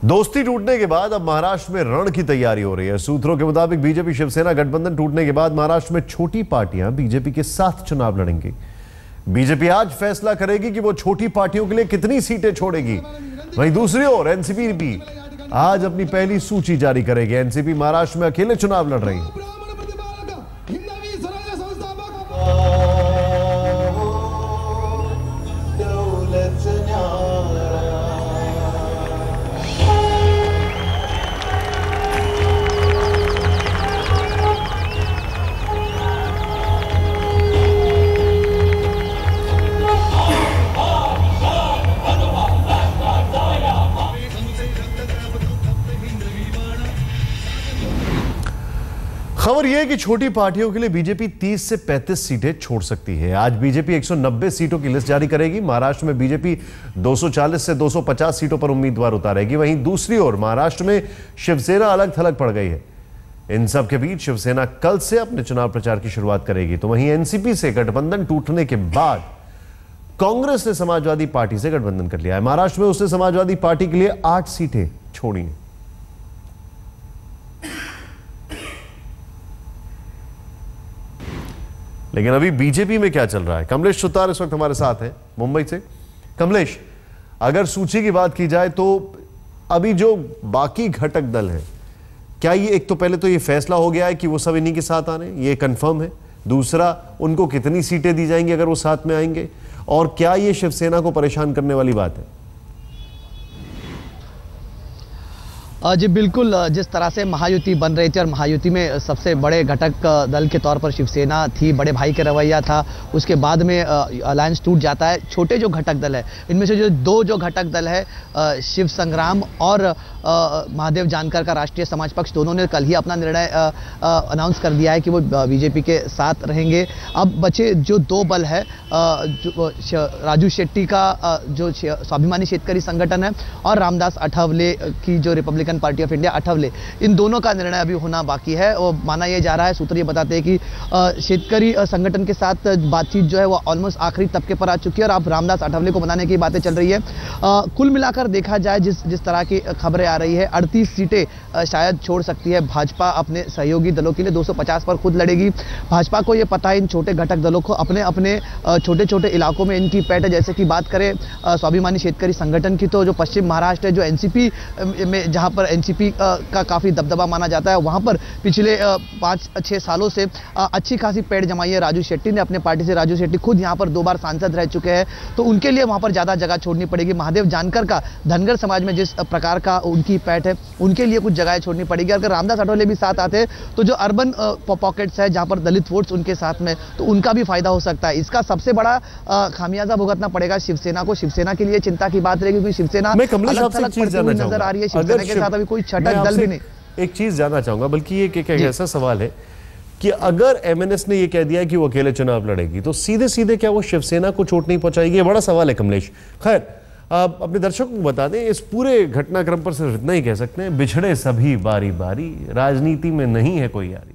दोस्ती टूटने के बाद अब महाराष्ट्र में रण की तैयारी हो रही है। सूत्रों के मुताबिक बीजेपी शिवसेना गठबंधन टूटने के बाद महाराष्ट्र में छोटी पार्टियां बीजेपी के साथ चुनाव लड़ेंगी। बीजेपी आज फैसला करेगी कि वो छोटी पार्टियों के लिए कितनी सीटें छोड़ेगी। वहीं दूसरी ओर एनसीपी भी आज अपनी पहली सूची जारी करेगी। एनसीपी महाराष्ट्र में अकेले चुनाव लड़ रही है। खबर यह है कि छोटी पार्टियों के लिए बीजेपी 30 से 35 सीटें छोड़ सकती है। आज बीजेपी 190 सीटों की लिस्ट जारी करेगी। महाराष्ट्र में बीजेपी 240 से 250 सीटों पर उम्मीदवार उतारेगी। वहीं दूसरी ओर महाराष्ट्र में शिवसेना अलग थलग पड़ गई है। इन सब के बीच शिवसेना कल से अपने चुनाव प्रचार की शुरुआत करेगी। तो वहीं एनसीपी से गठबंधन टूटने के बाद कांग्रेस ने समाजवादी पार्टी से गठबंधन कर लिया है। महाराष्ट्र में उसने समाजवादी पार्टी के लिए 8 सीटें छोड़ी हैं। लेकिन अभी बीजेपी में क्या चल रहा है, कमलेश सुतार इस वक्त हमारे साथ हैं मुंबई से। कमलेश, अगर सूची की बात की जाए तो अभी जो बाकी घटक दल हैं, क्या ये एक तो पहले तो ये फैसला हो गया है कि वो सब इन्हीं के साथ आने, ये कंफर्म है। दूसरा, उनको कितनी सीटें दी जाएंगी अगर वो साथ में आएंगे, और क्या ये शिवसेना को परेशान करने वाली बात है? जी बिल्कुल, जिस तरह से महायुति बन रही थी और महायुति में सबसे बड़े घटक दल के तौर पर शिवसेना थी, बड़े भाई का रवैया था, उसके बाद में अलायंस टूट जाता है। छोटे जो घटक दल है, इनमें से जो दो जो घटक दल है, शिव संग्राम और महादेव जानकर का राष्ट्रीय समाज पक्ष, दोनों ने कल ही अपना निर्णय अनाउंस कर दिया है कि वो बीजेपी के साथ रहेंगे। अब बचे जो दो बल है, राजू शेट्टी का जो स्वाभिमानी शेतकरी संगठन है और रामदास आठवले की जो Republican Party of India Athawale, इन दोनों का निर्णय अभी होना बाकी है। और माना यह जा रहा है, सूत्र ये बताते हैं कि शेतकरी संगठन के साथ बातचीत जो है वो ऑलमोस्ट आखिरी तबके पर आ चुकी है और अब रामदास आठवले को बनाने की बातें चल रही है। कुल मिलाकर देखा जाए, जिस तरह की खबरें आ रही है, 38 सीटें शायद छोड़ सकती है भाजपा अपने सहयोगी दलों के लिए। 250 पर खुद लड़ेगी। भाजपा को यह पता है इन छोटे घटक दलों को अपने अपने छोटे छोटे इलाकों में इनकी पैठ है। जैसे कि बात करें स्वाभिमानी शेतकरी संगठन की, तो जो पश्चिम महाराष्ट्र है, जो एनसीपी में, जहां पर एनसीपी का काफी दबदबा माना जाता है, वहां पर पिछले 5-6 सालों से अच्छी खासी पैठ जमाई है राजू शेट्टी ने अपने पार्टी से। राजू शेट्टी खुद यहां पर 2 बार सांसद रह चुके हैं, तो उनके लिए वहां पर ज्यादा जगह छोड़नी पड़ेगी। महादेव जानकर का धनगर समाज में जिस प्रकार का उनकी पैठ है, उनके लिए कुछ जगह छोड़नी पड़ेगी। अगर रामदास आठवले भी साथ आते तो जो अर्बन पॉकेट्स है, जहां पर दलित वोट्स उनके साथ में, तो उनका भी फायदा हो सकता है। इसका सबसे बड़ा खामियाजा भुगतना पड़ेगा शिवसेना को। शिवसेना के लिए चिंता की बात रहेगी, क्योंकि शिवसेना नजर आ रही है। शिवसेना के साथ अभी कोई छटक दल भी नहीं। एक चीज जानना चाहूंगा, बल्कि ये एक ऐसा सवाल है कि अगर एमएनएस ने ये कह दिया कि वो अकेले चुनाव लड़ेगी, तो सीधे सीधे क्या वो शिवसेना को चोट नहीं पहुंचाएगी? ये बड़ा सवाल है कमलेश। खैर, आप अपने दर्शकों को बता दें, इस पूरे घटनाक्रम पर सिर्फ इतना ही कह सकते हैं, बिछड़े सभी बारी बारी, राजनीति में नहीं है कोई यारी।